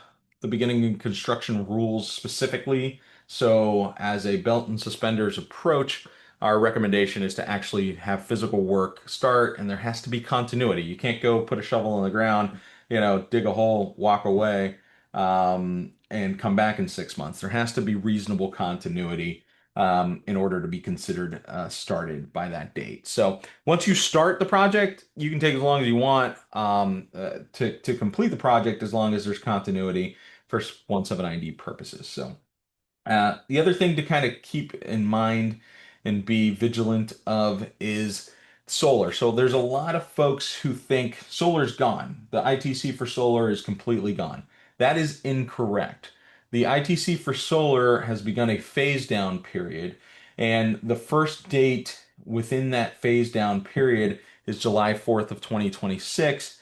the beginning of construction rules specifically. So as a belt and suspenders approach, our recommendation is to actually have physical work start, and there has to be continuity. You can't go put a shovel in the ground, dig a hole, walk away, and come back in 6 months. There has to be reasonable continuity, in order to be considered started by that date. So once you start the project, you can take as long as you want, to complete the project, as long as there's continuity for 179D purposes. So the other thing to kind of keep in mind and be vigilant of is solar. So there's a lot of folks who think solar's gone. The ITC for solar is completely gone. That is incorrect. The ITC for solar has begun a phase down period, and the first date within that phase down period is July 4th of 2026,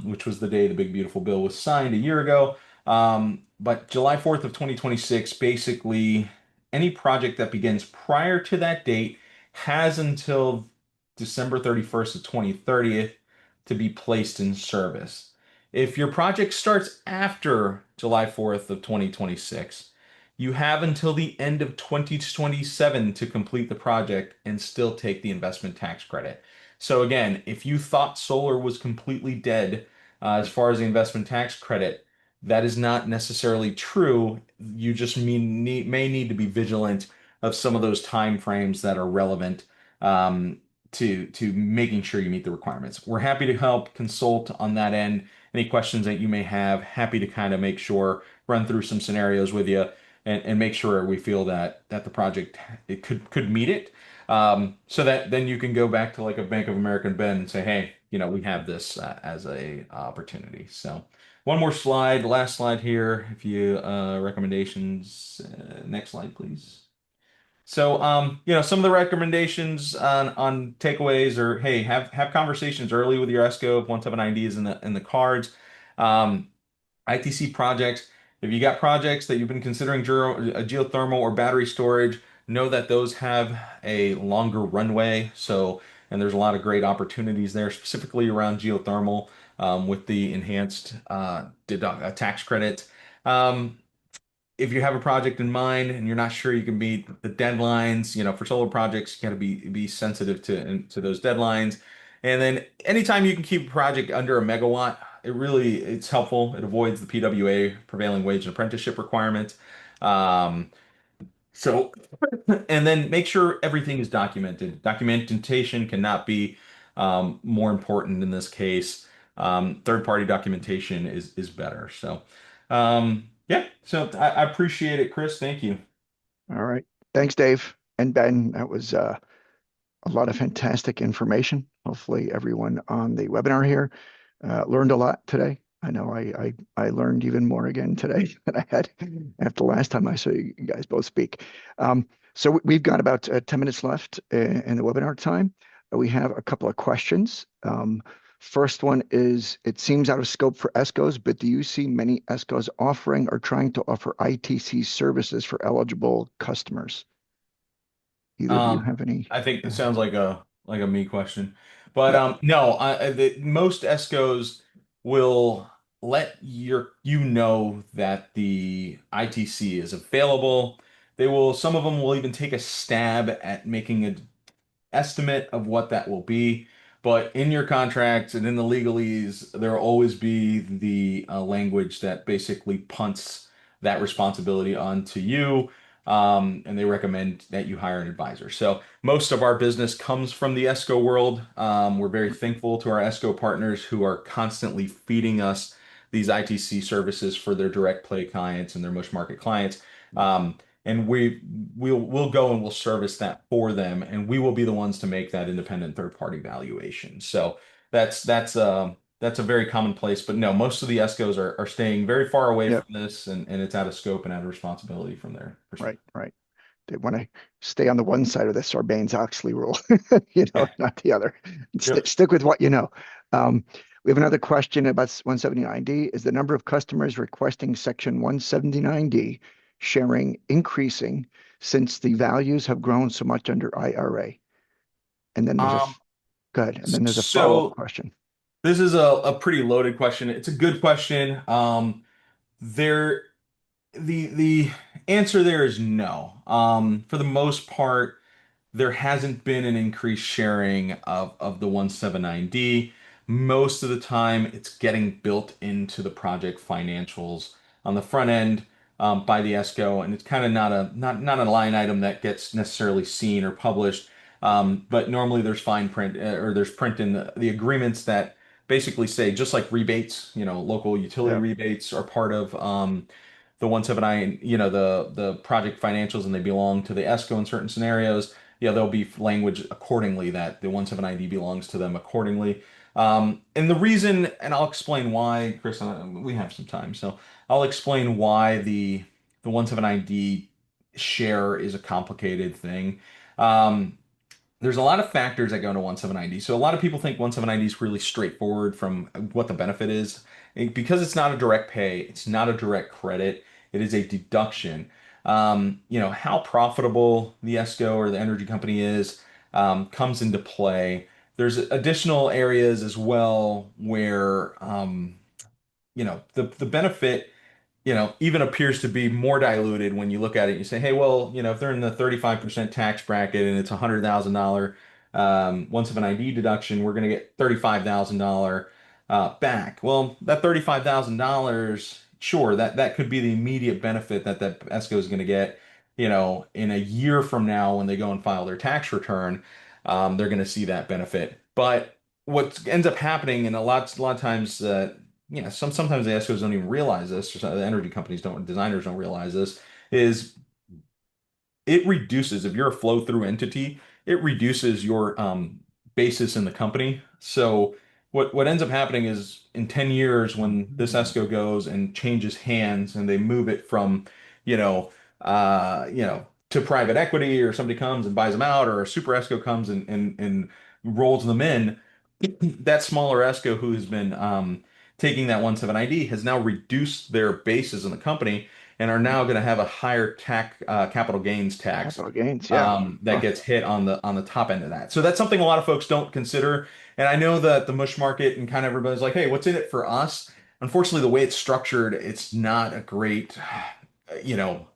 which was the day the big beautiful bill was signed a year ago. But July 4th of 2026, basically any project that begins prior to that date has until December 31st of 2030 to be placed in service. If your project starts after July 4th of 2026, you have until the end of 2027 to complete the project and still take the investment tax credit. So again, if you thought solar was completely dead, as far as the investment tax credit, that is not necessarily true. You just may need to be vigilant of some of those time frames that are relevant, to making sure you meet the requirements. We're happy to help consult on that end. Any questions that you may have, happy to kind of make sure, run through some scenarios with you, and make sure we feel that the project, it could meet it. So that then you can go back to like a Bank of America Ben and say, hey, we have this as a opportunity. So one more slide, last slide here. If you recommendations, next slide, please. So, some of the recommendations on takeaways are, hey, have conversations early with your ESCO if 179D is in the cards. ITC projects. If you got projects that you've been considering geothermal or battery storage, know that those have a longer runway. So, and there's a lot of great opportunities there, specifically around geothermal, with the enhanced tax credit. If you have a project in mind and you're not sure you can meet the deadlines, for solar projects, you got to be sensitive to those deadlines. And then anytime you can keep a project under a megawatt, it's helpful. It avoids the PWA, prevailing wage and apprenticeship requirements. So, and then make sure everything is documented. Documentation cannot be more important in this case. Third-party documentation is better. So, yeah, so I appreciate it, Chris. Thank you. All right. Thanks, Dave and Ben. That was a lot of fantastic information. Hopefully everyone on the webinar here learned a lot today. I know I learned even more again today than I had after the last time I saw you guys both speak. So we've got about 10 minutes left in the webinar time. We have a couple of questions. First one is, it seems out of scope for ESCOs, but do you see many ESCOs offering or trying to offer ITC services for eligible customers? Either of you Um, have any? I think it Yeah. sounds like a me question, but Yeah. no, most ESCOs will let you know that the ITC is available. They will, some of them will even take a stab at making a estimate of what that will be. But in your contracts and in the legalese, there will always be the language that basically punts that responsibility onto you. And they recommend that you hire an advisor. So most of our business comes from the ESCO world. We're very thankful to our ESCO partners who are constantly feeding us these ITC services for their direct play clients and their MUSH market clients. Um, and we'll go and we'll service that for them, and we will be the ones to make that independent third party valuation. So that's a very commonplace, but no, most of the ESCOs are staying very far away Yeah. from this, and it's out of scope and out of responsibility from their Right. perspective. Right. They want to stay on the one side of the Sarbanes-Oxley rule, Yeah. not the other. Yep. Stick with what you know. We have another question about 179D. Is the number of customers requesting Section 179D sharing increasing since the values have grown so much under IRA? And then there's a Um, good, and then there's a follow-up so question. this is a pretty loaded question. It's a good question. There the answer there is no. For the most part, there hasn't been an increased sharing of the 179D. Most of the time, it's getting built into the project financials on the front end by the ESCO, and it's kind of not a line item that gets necessarily seen or published. But normally there's fine print or there's print in the agreements that basically say, just like rebates, local utility Yeah. rebates are part of the 179, the project financials, and they belong to the ESCO in certain scenarios. Yeah, there'll be language accordingly that the 179D belongs to them accordingly. And the reason, and I'll explain why, Chris, we have some time, so I'll explain why the 179D share is a complicated thing. Um, there's a lot of factors that go into 179D. So a lot of people think 179D is really straightforward from what the benefit is. Because it's not a direct pay, it's not a direct credit, it is a deduction. How profitable the ESCO or the energy company is comes into play. There's additional areas as well where the benefit even appears to be more diluted when you look at it. You say, hey, well, if they're in the 35% tax bracket and it's a $100,000 once of an ID deduction, we're going to get $35,000 back. Well, that $35,000, sure, that could be the immediate benefit that ESCO is going to get. In a year from now, when they go and file their tax return, they're going to see that benefit. But what ends up happening, and a lot of times, sometimes the ESCOs don't even realize this, or the energy companies don't, designers don't realize this, is it reduces, if you're a flow through entity, it reduces your basis in the company. So what ends up happening is in 10 years when this ESCO goes and changes hands and they move it from, you know, to private equity, or somebody comes and buys them out, or a super ESCO comes and rolls them in, that smaller ESCO who has been taking that 179ID has now reduced their bases in the company and are now going to have a higher capital gains tax Capital gains. Yeah. that Huh. gets hit on the top end of that. So that's something a lot of folks don't consider. And I know that the mush market and kind of everybody's like, hey, what's in it for us? Unfortunately, the way it's structured, it's not a great, you know,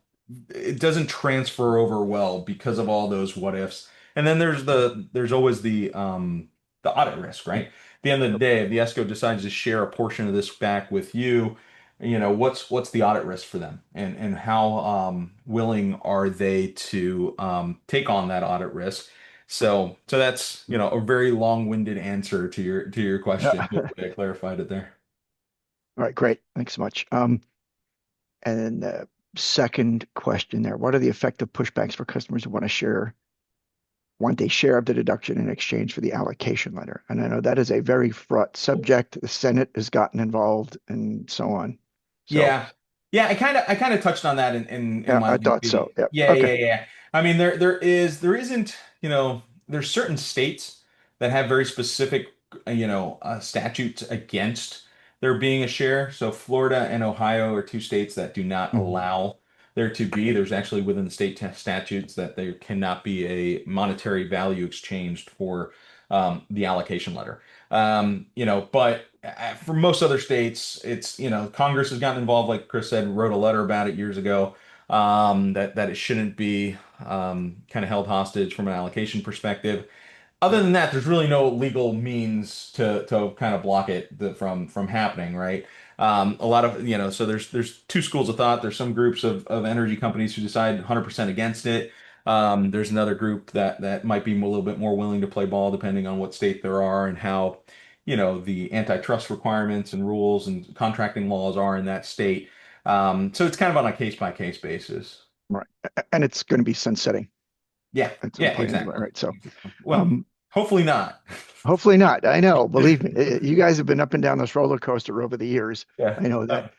it doesn't transfer over well because of all those what ifs. And then there's always the audit risk, right? At the end of the day, if the ESCO decides to share a portion of this back with you, what's the audit risk for them, and how willing are they to take on that audit risk? So that's a very long-winded answer to your Yeah. question. All Hopefully I clarified it there. right. Great. Thanks so much. And then the second question there, what are the effective pushbacks for customers who want a share of the deduction in exchange for the allocation letter? And I know that is a very fraught subject. The Senate has gotten involved and so on. So Yeah. Yeah, I kind of touched on that in yeah, my I thought so. lengthy. Yeah. Yeah, Okay. yeah, yeah. I mean, there isn't, there's certain states that have very specific statutes against there being a share. So Florida and Ohio are two states that do not allow there to be. There's actually within the state statutes that there cannot be a monetary value exchanged for the allocation letter. But for most other states, it's, Congress has gotten involved, like Chris said, wrote a letter about it years ago, that it shouldn't be kind of held hostage from an allocation perspective. Other than that, there's really no legal means to kind of block it from happening, right? A lot of, so there's two schools of thought. There's some groups of energy companies who decide 100% against it. There's another group that might be a little bit more willing to play ball depending on what state there are and how, the antitrust requirements and rules and contracting laws are in that state. So it's kind of on a case by case basis. Right. And it's going to be sunsetting Yeah, at some yeah, point anyway, exactly. right? So, Well, hopefully not. hopefully not. I know, believe me, you guys have been up and down this roller coaster over the years. Yeah. I know that.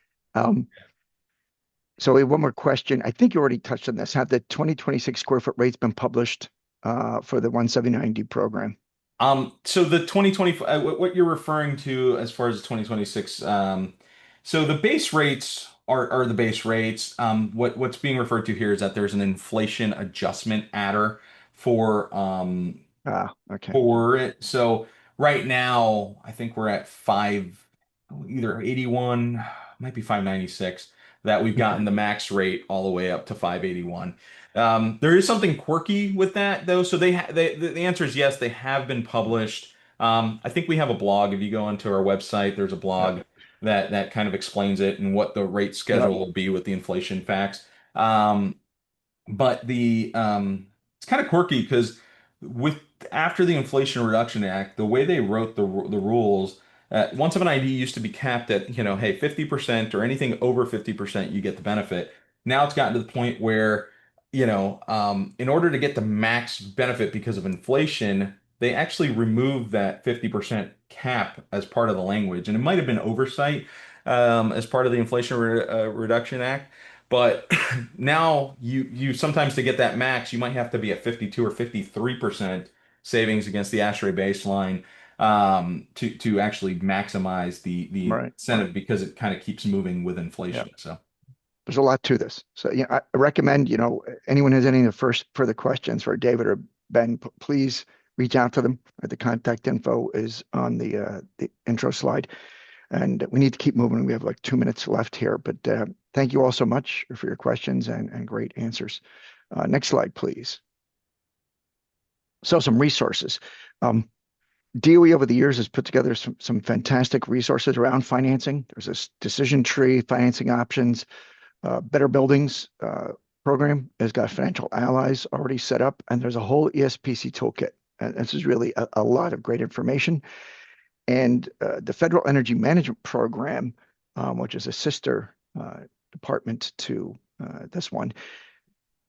So we have one more question. I think you already touched on this. Have the 2026 square foot rates been published for the 179D program? So the 2020, what you're referring to as far as the 2026, so the base rates are the base rates. What's being referred to here is that there's an inflation adjustment adder for Okay. for it. So right now, I think we're at either 81, might be 596, that we've gotten the max rate all the way up to 581. There is something quirky with that though. So the answer is yes, they have been published. I think we have a blog. If you go onto our website, there's a blog that kind of explains it and what the rate schedule will be with the inflation facts. But it's kind of quirky because with after the Inflation Reduction Act, the way they wrote the rules, 179D used to be capped at, hey, 50% or anything over 50%, you get the benefit. Now it's gotten to the point where, in order to get the max benefit because of inflation, they actually removed that 50% cap as part of the language. And it might have been oversight as part of the Reduction Act. But now you sometimes to get that max, you might have to be at 52 or 53% savings against the ASHRAE baseline to actually maximize the incentive because it kind of keeps moving with inflation. So there's a lot to this. So I recommend, anyone has any further questions for David or Ben, please reach out to them. The contact info is on the intro slide. And we need to keep moving. We have like 2 minutes left here, but thank you all so much for your questions and great answers. Next slide, please. So some resources. DOE over the years has put together some fantastic resources around financing. There's this decision tree, financing options, Better Buildings program has got financial allies already set up, and there's a whole ESPC toolkit. And this is really a lot of great information. And the Federal Energy Management Program, which is a sister department to this one,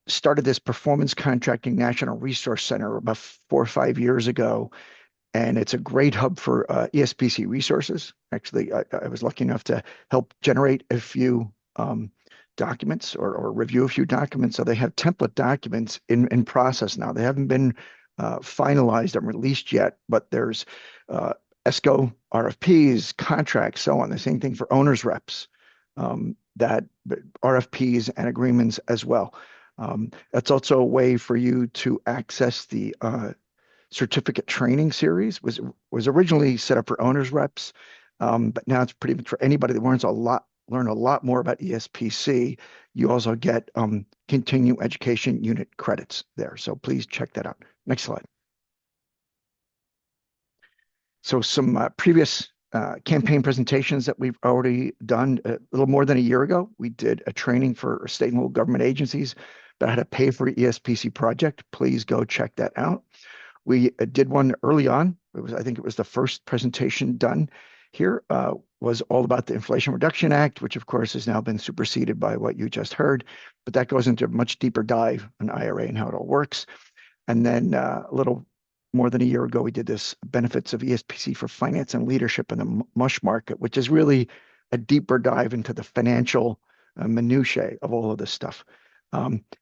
started this Performance Contracting National Resource Center about 4 or 5 years ago. And it's a great hub for ESPC resources. Actually, I was lucky enough to help generate a few documents or review a few documents. So they have template documents in process now. They haven't been finalized and released yet, but there's ESCO, RFPs, contracts, so on. The same thing for owners reps, that RFPs and agreements as well. That's also a way for you to access the certificate training series. Was originally set up for owners reps, but now it's pretty much for anybody that learn a lot more about ESPC. You also get continuing education unit credits there. So please check that out. Next slide. So some previous campaign presentations that we've already done. A little more than a year ago, we did a training for state and local government agencies about how to pay for an ESPC project. Please go check that out. We did one early on. I think it was the first presentation done here, was all about the Inflation Reduction Act, which of course has now been superseded by what you just heard. But that goes into a much deeper dive on IRA and how it all works. And then a little more than a year ago, we did this benefits of ESPC for finance and leadership in the MUSH market, which is really a deeper dive into the financial minutiae of all of this stuff.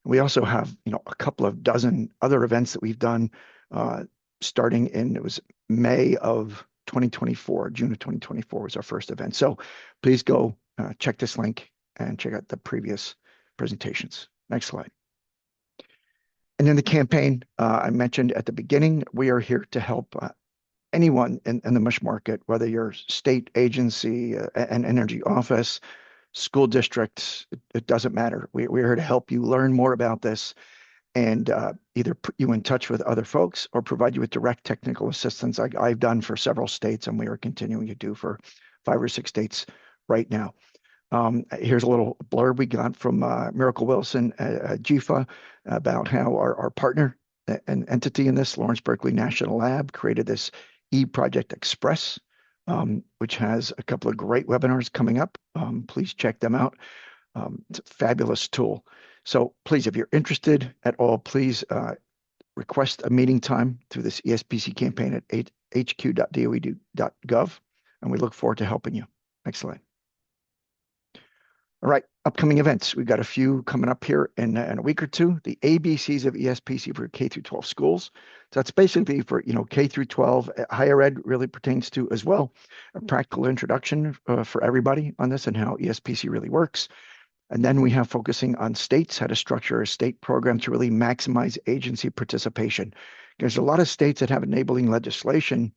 We also have, a couple of dozen other events that we've done starting in, it was May of 2024, June of 2024 was our first event. So please go check this link and check out the previous presentations. Next slide. And in the campaign, I mentioned at the beginning, we are here to help anyone in the MUSH market, whether you're state agency, an energy office, school districts, it doesn't matter. We're here to help you learn more about this and either put you in touch with other folks or provide you with direct technical assistance like I've done for several states and we are continuing to do for 5 or 6 states right now. Here's a little blurb we got from Miracle Wilson at GFA about how our partner and entity in this, Lawrence Berkeley National Lab, created this eProject Express, which has a couple of great webinars coming up. Please check them out. It's a fabulous tool. So please, if you're interested at all, please request a meeting time through this ESPC campaign at hq.doed.gov, and we look forward to helping you. Next slide. All right, upcoming events. We've got a few coming up here in a week or two. The ABCs of ESPC for K through 12 schools. So that's basically for K through 12. Higher ed really pertains to as well. A practical introduction for everybody on this and how ESPC really works. And then we have focusing on states, how to structure a state program to really maximize agency participation. There's a lot of states that have enabling legislation,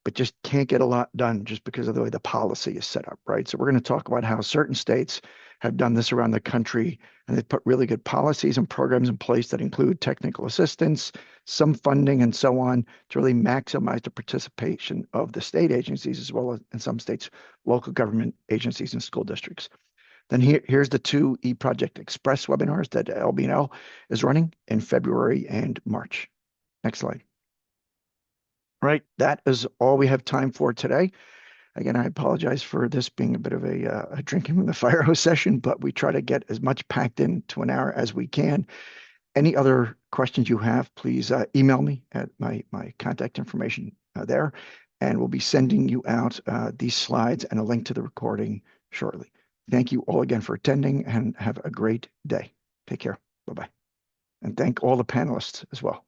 but just can't get a lot done just because of the way the policy is set up, right? So we're going to talk about how certain states have done this around the country, and they've put really good policies and programs in place that include technical assistance, some funding, and so on to really maximize the participation of the state agencies as well as, in some states, local government agencies and school districts. Then here's the 2 eProject Express webinars that LBNL is running in February and March. Next slide. All right, that is all we have time for today. Again, I apologize for this being a bit of a drinking from the fire hose session, but we try to get as much packed into an hour as we can. Any other questions you have, please email me at my contact information there, and we'll be sending you out these slides and a link to the recording shortly. Thank you all again for attending and have a great day. Take care. Bye-bye. And thank all the panelists as well.